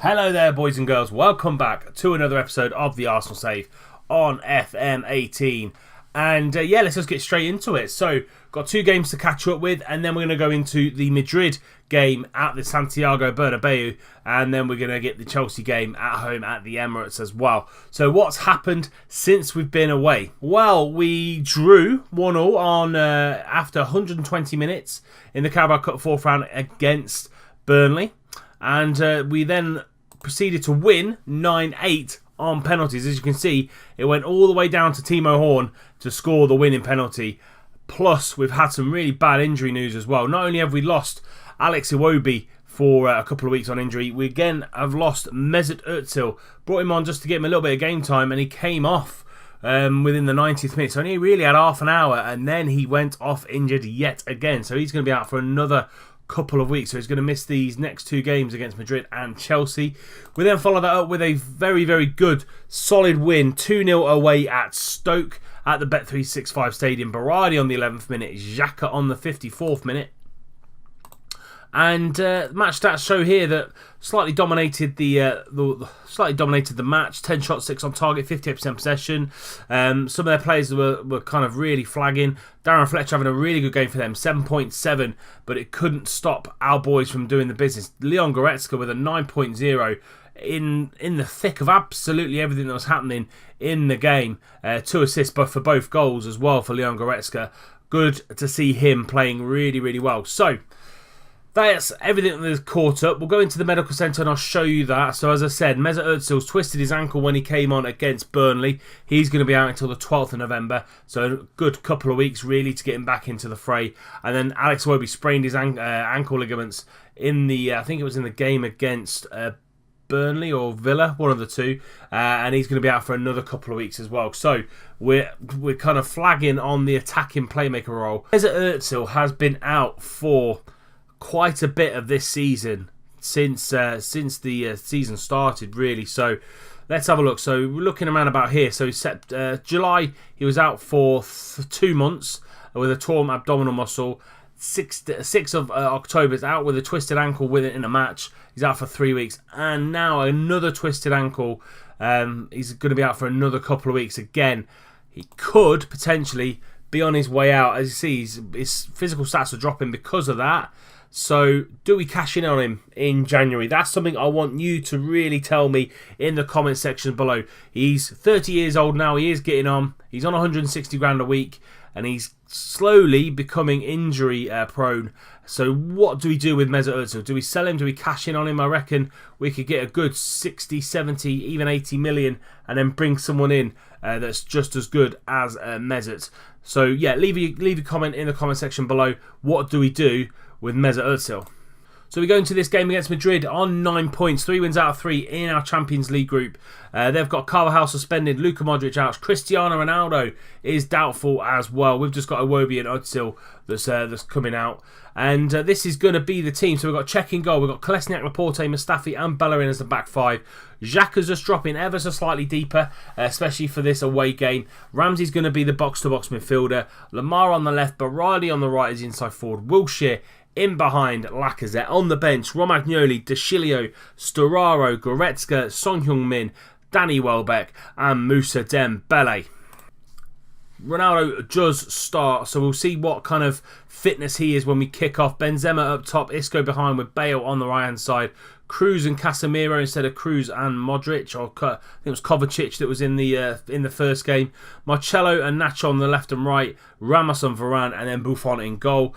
Hello there, boys and girls. Welcome back to another episode of the Arsenal Save on FM18. And let's just get straight into it. So, got two games to catch up with, and then we're going to go into the Madrid game at the Santiago Bernabeu, and then we're going to get the Chelsea game at home at the Emirates as well. So, what's happened since we've been away? Well, we drew 1-1 on after 120 minutes in the Carabao Cup fourth round against Burnley. And we then proceeded to win 9-8 on penalties. As you can see, it went all the way down to Timo Horn to score the winning penalty. Plus, we've had some really bad injury news as well. Not only have we lost Alex Iwobi for a couple of weeks on injury, we again have lost Mesut Özil. Brought him on just to get him a little bit of game time, and he came off within the 90th minute. So he really had half an hour, and then he went off injured yet again. So he's going to be out for another couple of weeks, so he's going to miss these next two games against Madrid and Chelsea. We then follow that up with a very, very good, solid win, 2-0 away at Stoke at the Bet365 Stadium. Berardi on the 11th minute, Xhaka on the 54th minute. And match stats show here that slightly dominated the match. 10 shots, 6 on target, 58% possession. Some of their players were kind of really flagging. Darren Fletcher having a really good game for them, 7.7, but it couldn't stop our boys from doing the business. Leon Goretzka with a 9.0 in the thick of absolutely everything that was happening in the game. 2 assists for both goals as well for Leon Goretzka. Good to see him playing really, really well. So, that's everything that is caught up. We'll go into the medical centre and I'll show you that. So as I said, Mesut Ozil's twisted his ankle when he came on against Burnley. He's going to be out until the 12th of November. So a good couple of weeks really to get him back into the fray. And then Alex Iwobi sprained his ankle ligaments in the, I think it was in the game against Burnley or Villa, one of the two. And he's going to be out for another couple of weeks as well. So we're kind of flagging on the attacking playmaker role. Mesut Ozil has been out for quite a bit of this season since the season started, really. So let's have a look. So we're looking around about here. So July he was out for 2 months with a torn abdominal muscle. 6th of October is out with a twisted ankle with it in a match. He's out for 3 weeks, and now another twisted ankle. He's going to be out for another couple of weeks again. He could potentially be on his way out. As you see, his physical stats are dropping because of that. So, do we cash in on him in January? That's something I want you to really tell me in the comment section below. He's 30 years old now. He is getting on. He's on 160 grand a week, and he's slowly becoming injury prone. So, what do we do with Mesut Özil? Do we sell him? Do we cash in on him? I reckon we could get a good 60, 70, even 80 million, and then bring someone in that's just as good as Mesut. So, yeah, leave a comment in the comment section below. What do we do with Mesut Özil? So we go into this game against Madrid on 9 points, 3 wins out of 3 in our Champions League group. They've got Carvajal suspended, Luka Modric out, Cristiano Ronaldo is doubtful as well. We've just got Iwobi and Özil that's coming out. And this is going to be the team. So we've got Cech in goal, we've got Kolesniak, Laporte, Mustafi and Bellerin as the back 5. Xhaka's just dropping ever so slightly deeper, especially for this away game. Ramsey's going to be the box-to-box midfielder. Lamar on the left, Berardi on the right as inside forward. Wilshere in behind Lacazette. On the bench, Romagnoli, De Chilio, Storaro, Goretzka, Son Heung-min, Danny Welbeck and Moussa Dembele. Ronaldo does start, so we'll see what kind of fitness he is when we kick off. Benzema up top, Isco behind with Bale on the right hand side. Cruz and Casemiro instead of Cruz and Modric, or I think it was Kovacic that was in the first game. Marcelo and Nacho on the left and right. Ramos on Varane, and then Buffon in goal.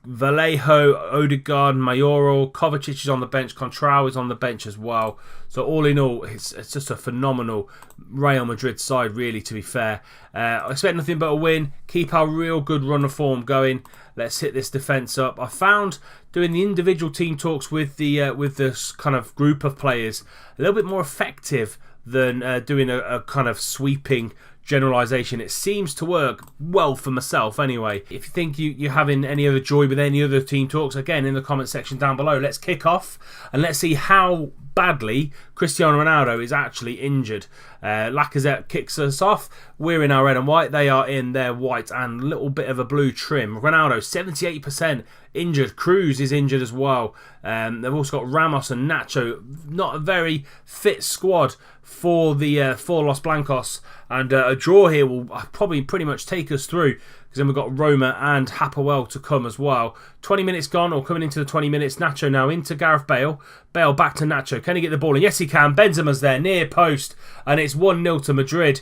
Vallejo, Odegaard, Mayoral, Kovacic is on the bench, Contrao is on the bench as well. So all in all, it's just a phenomenal Real Madrid side, really, to be fair. I expect nothing but a win, keep our real good run of form going. Let's hit this defence up. I found doing the individual team talks with this kind of group of players a little bit more effective than doing a kind of sweeping generalisation. It seems to work well for myself anyway. If you think you're having any other joy with any other team talks, again, in the comment section down below. Let's kick off and let's see how badly Cristiano Ronaldo is actually injured. Lacazette kicks us off. We're in our red and white. They are in their white and a little bit of a blue trim. Ronaldo, 78% injured. Cruz is injured as well. They've also got Ramos and Nacho. Not a very fit squad for the for Los Blancos. And a draw here will probably pretty much take us through. Because then we've got Roma and Hapoel to come as well. 20 minutes gone, or coming into the 20 minutes. Nacho now into Gareth Bale. Bale back to Nacho. Can he get the ball in? Yes, he can. Benzema's there, near post. And it's 1-0 to Madrid.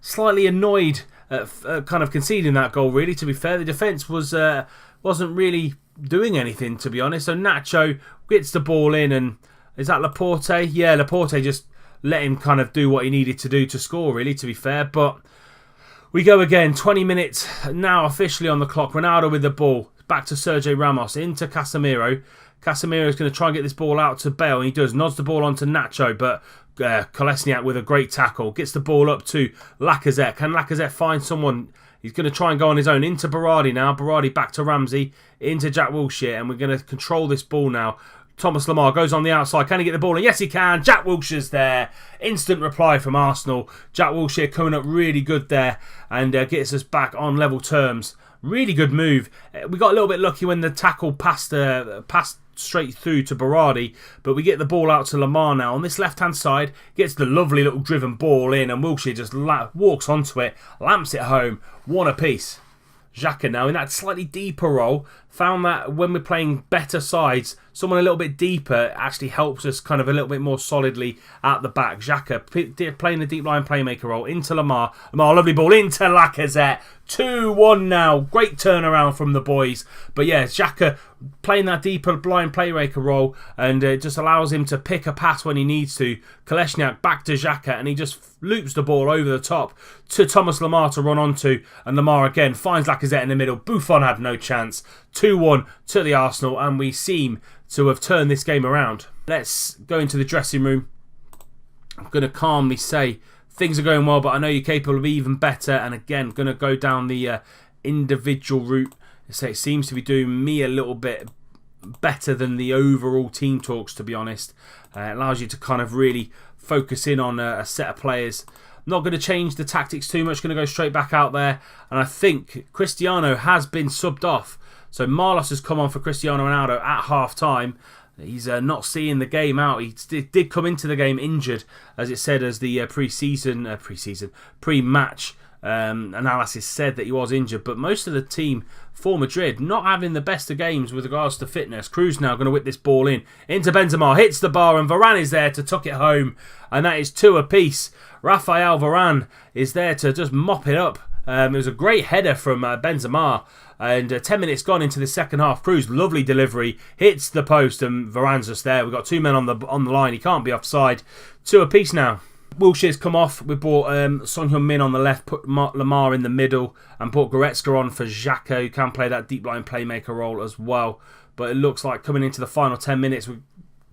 Slightly annoyed at kind of conceding that goal, really, to be fair. The defence wasn't really doing anything, to be honest. So Nacho gets the ball in, and is that Laporte? Yeah, Laporte just let him kind of do what he needed to do to score, really, to be fair. But we go again, 20 minutes now officially on the clock. Ronaldo with the ball. Back to Sergio Ramos. Into Casemiro. Casemiro is going to try and get this ball out to Bale. And he does. Nods the ball onto Nacho. But Kolesniak with a great tackle. Gets the ball up to Lacazette. Can Lacazette find someone? He's going to try and go on his own. Into Berardi now. Berardi back to Ramsey. Into Jack Wilshere. And we're going to control this ball now. Thomas Lemar goes on the outside. Can he get the ball in? Yes, he can. Jack Wilshere's there. Instant reply from Arsenal. Jack Wilshere coming up really good there and gets us back on level terms. Really good move. We got a little bit lucky when the tackle passed straight through to Berardi, but we get the ball out to Lemar now. On this left-hand side, gets the lovely little driven ball in, and Wilshere just walks onto it, lamps it home. One apiece. Xhaka now in that slightly deeper role, found that when we're playing better sides, someone a little bit deeper actually helps us kind of a little bit more solidly at the back. Xhaka playing the deep line playmaker role into Lemar. Lemar, lovely ball into Lacazette. 2-1 now. Great turnaround from the boys. But yeah, Xhaka playing that deeper blind playmaker role, and it just allows him to pick a pass when he needs to. Kolesniak back to Xhaka, and he just loops the ball over the top to Thomas Lemar to run onto, and Lemar again finds Lacazette in the middle. Buffon had no chance. 2-1 to the Arsenal, and we seem to have turned this game around. Let's go into the dressing room. I'm going to calmly say things are going well, but I know you're capable of even better. And again, going to go down the individual route. So it seems to be doing me a little bit better than the overall team talks, to be honest. It allows you to kind of really focus in on a set of players. I'm not going to change the tactics too much. Going to go straight back out there. And I think Cristiano has been subbed off. So Marlos has come on for Cristiano Ronaldo at half-time. He's not seeing the game out. He did come into the game injured, as it said, as the pre-match analysis said that he was injured. But most of the team for Madrid not having the best of games with regards to fitness. Cruz now going to whip this ball in. Into Benzema, hits the bar, and Varane is there to tuck it home. And that is 2 apiece. Rafael Varane is there to just mop it up. It was a great header from Benzema. And 10 minutes gone into the second half. Cruz, lovely delivery, hits the post, and Varane's just there. We've got 2 men on the line. He can't be offside. 2 apiece now. Wilshere's come off. We brought Son Heung-min on the left, put Lemar in the middle, and put Goretzka on for Xhaka, who can play that deep line playmaker role as well. But it looks like coming into the final 10 minutes, we're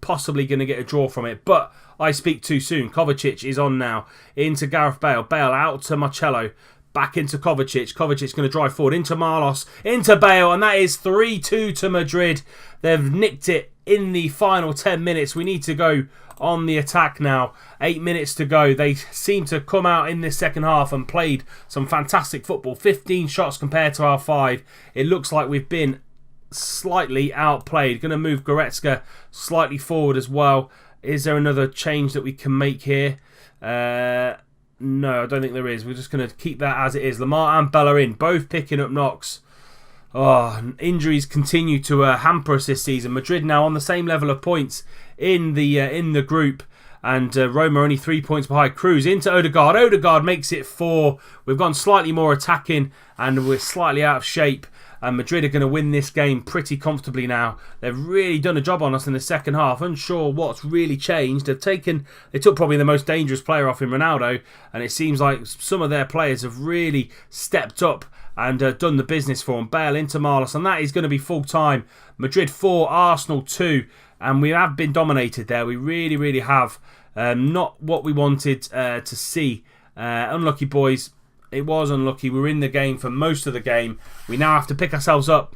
possibly going to get a draw from it. But I speak too soon. Kovacic is on now. Into Gareth Bale. Bale out to Marcelo. Back into Kovacic. Kovacic's going to drive forward into Marlos, into Bale, and that is 3-2 to Madrid. They've nicked it in the final 10 minutes. We need to go on the attack now. 8 minutes to go. They seem to come out in this second half and played some fantastic football. 15 shots compared to our 5. It looks like we've been slightly outplayed. Going to move Goretzka slightly forward as well. Is there another change that we can make here? No, I don't think there is. We're just going to keep that as it is. Lemar and Bellerin both picking up knocks. Oh, injuries continue to hamper us this season. Madrid now on the same level of points in the group, and Roma only 3 points behind. Cruz into Odegaard. Odegaard makes it 4. We've gone slightly more attacking, and we're slightly out of shape. And Madrid are going to win this game pretty comfortably now. They've really done a job on us in the second half. Unsure what's really changed. They took probably the most dangerous player off in Ronaldo, and it seems like some of their players have really stepped up and done the business for them. Bale into Marlos, and that is going to be full time. Madrid 4, Arsenal 2, and we have been dominated there. We really, really have. Not what we wanted to see. Unlucky, boys. It was unlucky. We were in the game for most of the game. We now have to pick ourselves up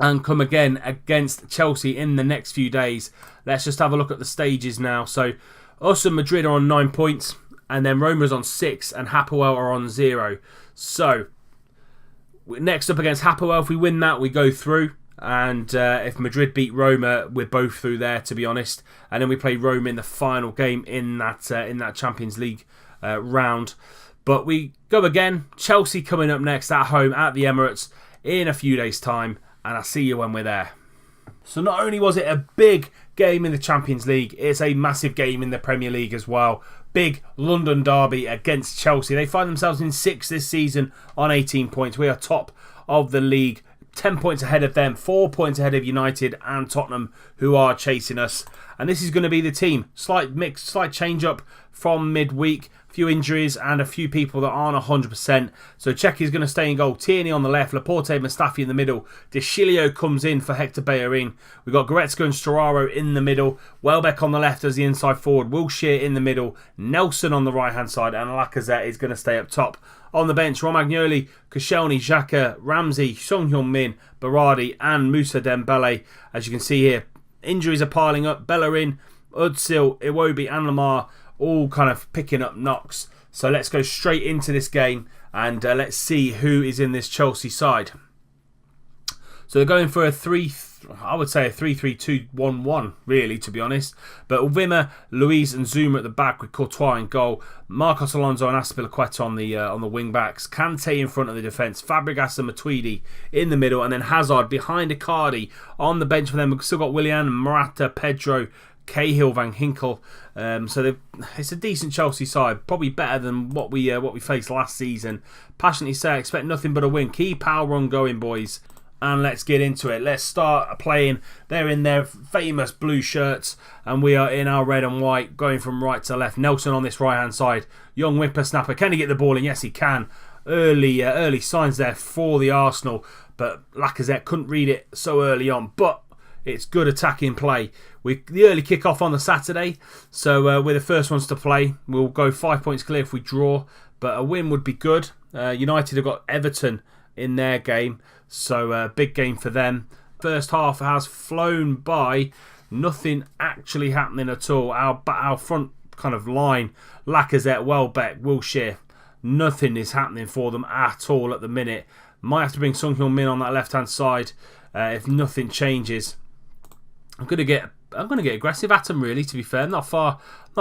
and come again against Chelsea in the next few days. Let's just have a look at the stages now. So Us and Madrid are on 9 points, and then Roma's on 6, and Hapoel are on 0. So, next up against Hapoel, if we win that, we go through. And if Madrid beat Roma, we're both through there, to be honest. And then we play Roma in the final game in that Champions League round. But we go again. Chelsea coming up next at home at the Emirates in a few days' time. And I'll see you when we're there. So not only was it a big game in the Champions League, it's a massive game in the Premier League as well. Big London derby against Chelsea. They find themselves in 6th this season on 18 points. We are top of the league. 10 points ahead of them, 4 points ahead of United and Tottenham, who are chasing us. And this is going to be the team. Slight change up from midweek. A few injuries and a few people that aren't 100%. So Cech is going to stay in goal. Tierney on the left, Laporte, Mustafi in the middle. De Chilio comes in for Hector Bellerin. We've got Goretzka and Storaro in the middle. Welbeck on the left as the inside forward. Wilshere in the middle. Nelson on the right-hand side. And Lacazette is going to stay up top. On the bench, Romagnoli, Koscielny, Xhaka, Ramsey, Son Heung-min, Berardi and Moussa Dembele. As you can see here, injuries are piling up. Bellerin, Özil, Iwobi and Lamar all kind of picking up knocks. So let's go straight into this game and let's see who is in this Chelsea side. So they're going for a 3-3-2-1-1, really, to be honest. But Wimmer, Luiz and Zuma at the back with Courtois in goal. Marcos Alonso and Azpilicueta on the wing backs. Kante in front of the defence. Fabregas and Matuidi in the middle. And then Hazard behind Icardi on the bench for them. We've still got Willian, Morata, Pedro, Cahill, Van Ginkel. So it's a decent Chelsea side. Probably better than what we faced last season. Passionately say I expect nothing but a win. Keep our run going, boys. And let's get into it. Let's start playing. They're in their famous blue shirts and we are in our red and white, going from right to left. Nelson on this right hand side. Young whippersnapper. Can he get the ball in? Yes, he can. Early signs there for the Arsenal, but Lacazette couldn't read it so early on. But it's good attacking play. The early kick-off on the Saturday, so we're the first ones to play. We'll go 5 points clear if we draw, but a win would be good. United have got Everton in their game, so big game for them. First half has flown by, nothing actually happening at all. Our front kind of line, Lacazette, Welbeck, Wilshere, nothing is happening for them at all at the minute. Might have to bring Son Heung-min on that left hand side if nothing changes. I'm gonna get aggressive at them, really, to be fair. Not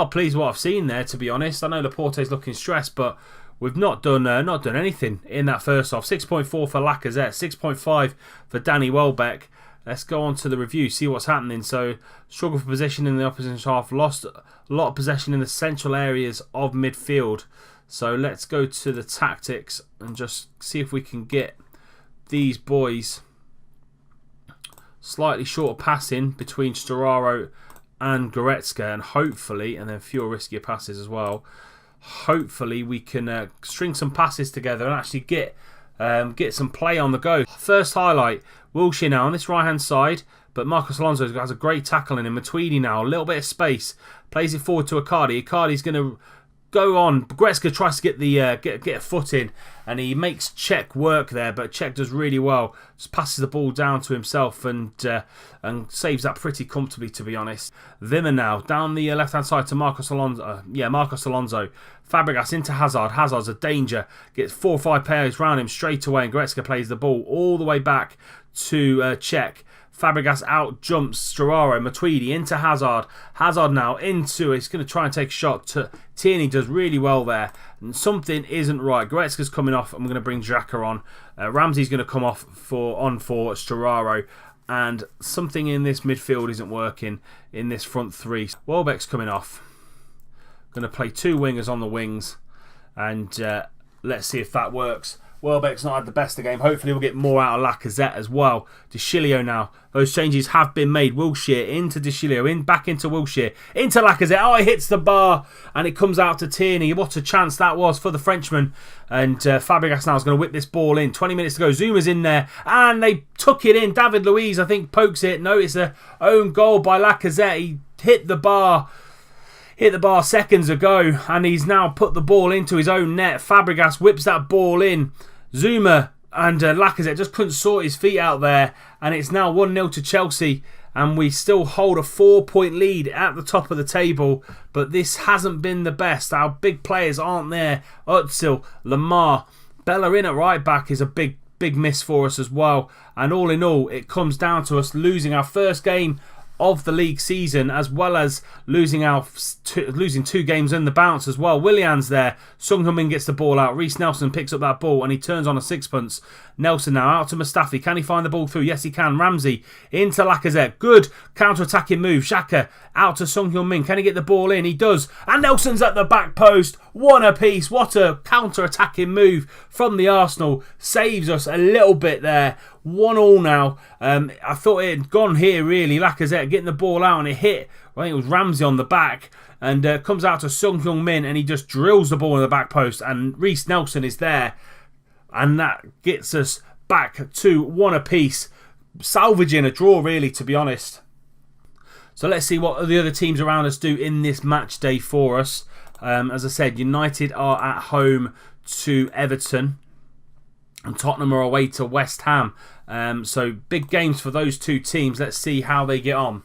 pleased with what I've seen there, to be honest. I know Laporte's looking stressed, but we've not done anything in that first half. 6.4 for Lacazette, 6.5 for Danny Welbeck. Let's go on to the review, see what's happening. So, struggle for possession in the opposition half, lost a lot of possession in the central areas of midfield. So let's go to the tactics and just see if we can get these boys slightly shorter passing between Storaro and Goretzka, and hopefully, and then fewer riskier passes as well. Hopefully we can string some passes together and actually get some play on the go. First highlight, Wilshere now on this right hand side, but Marcos Alonso has a great tackle in him. Matuidi now, a little bit of space, plays it forward to Icardi. Icardi's going to go on. Goretzka tries to get a foot in, and he makes Cech work there, but Cech does really well. Just passes the ball down to himself and saves that pretty comfortably, to be honest. Wimmer now down the left hand side to Marcos Alonso. Marcos Alonso. Fabregas into Hazard. Hazard's a danger. Gets 4 or 5 players round him straight away, and Goretzka plays the ball all the way back to Cech. Fabregas out jumps Storaro, Matuidi into Hazard. Hazard now into it. He's going to try and take a shot. Tierney does really well there. And something isn't right. Goretzka's coming off. I'm going to bring Xhaka on. Ramsey's going to come off for Storaro. And something in this midfield isn't working in this front three. Welbeck's coming off. Going to play 2 wingers on the wings. And let's see if that works. Welbeck's not had the best of the game. Hopefully we'll get more out of Lacazette as well. De Chilio now. Those changes have been made. Wilshere into De Chilio. Back into Wilshere. Into Lacazette. Oh, it hits the bar. And it comes out to Tierney. What a chance that was for the Frenchman. And Fabregas now is going to whip this ball in. 20 minutes to go. Zuma's in there. And they took it in. David Luiz, I think, pokes it. No, it's an own goal by Lacazette. He hit the bar seconds ago, and he's now put the ball into his own net. Fabregas whips that ball in. Zuma And Lacazette just couldn't sort his feet out there. And it's now 1-0 to Chelsea. And we still hold a 4-point lead at the top of the table. But this hasn't been the best. Our big players aren't there. Özil, Lamar, Bellerin at right back is a big miss for us as well. And all in all, it comes down to us losing our first game of the league season, as well as losing two games in the bounce as well. Willian's there. Sung Min gets the ball out. Reece Nelson picks up that ball and he turns on a sixpence. Nelson now out to Mustafi. Can he find the ball through? Yes, he can. Ramsey into Lacazette. Good counter-attacking move. Xhaka out to Sung Min. Can he get the ball in? He does. And Nelson's at the back post. One apiece. What a counter-attacking move from the Arsenal. Saves us a little bit there. 1-1 now. I thought it had gone here really. Lacazette getting the ball out and it hit. I think it was Ramsey on the back. And comes out to Sung Min and he just drills the ball in the back post. And Reece Nelson is there. And that gets us back to 1 apiece. Salvaging a draw really, to be honest. So let's see what the other teams around us do in this match day for us. As I said, United are at home to Everton. And Tottenham are away to West Ham. So big games for those two teams. Let's see how they get on.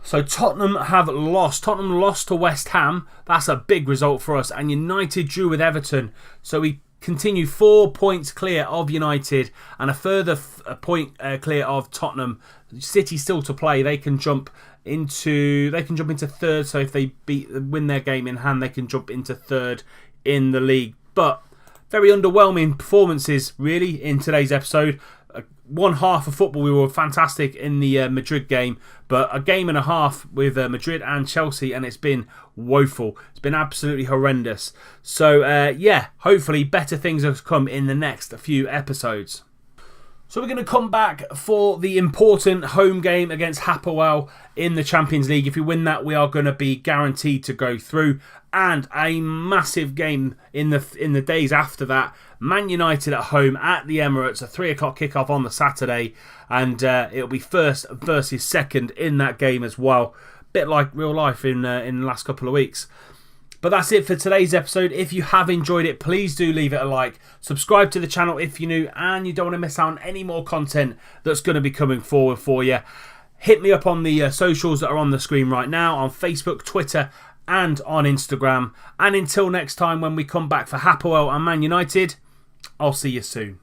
So Tottenham have lost. Tottenham lost to West Ham. That's a big result for us. And United drew with Everton. So we continue 4 points clear of United and a further point clear of Tottenham. City still to play. They can jump into third. So if they win their game in hand, they can jump into third in the league. But very underwhelming performances really in today's episode. One half of football we were fantastic in the Madrid game, but a game and a half with Madrid and Chelsea and it's been woeful. It's been absolutely horrendous. So yeah, hopefully better things have come in the next few episodes. So we're going to come back for the important home game against Hapoel in the Champions League. If we win that, we are going to be guaranteed to go through. And a massive game in the days after that. Man United at home at the Emirates, a 3 o'clock kickoff on the Saturday. And it'll be first versus second in that game as well. Bit like real life in the last couple of weeks. But that's it for today's episode. If you have enjoyed it, please do leave it a like. Subscribe to the channel if you're new and you don't want to miss out on any more content that's going to be coming forward for you. Hit me up on the socials that are on the screen right now, on Facebook, Twitter and on Instagram. And until next time when we come back for Hapoel and Man United, I'll see you soon.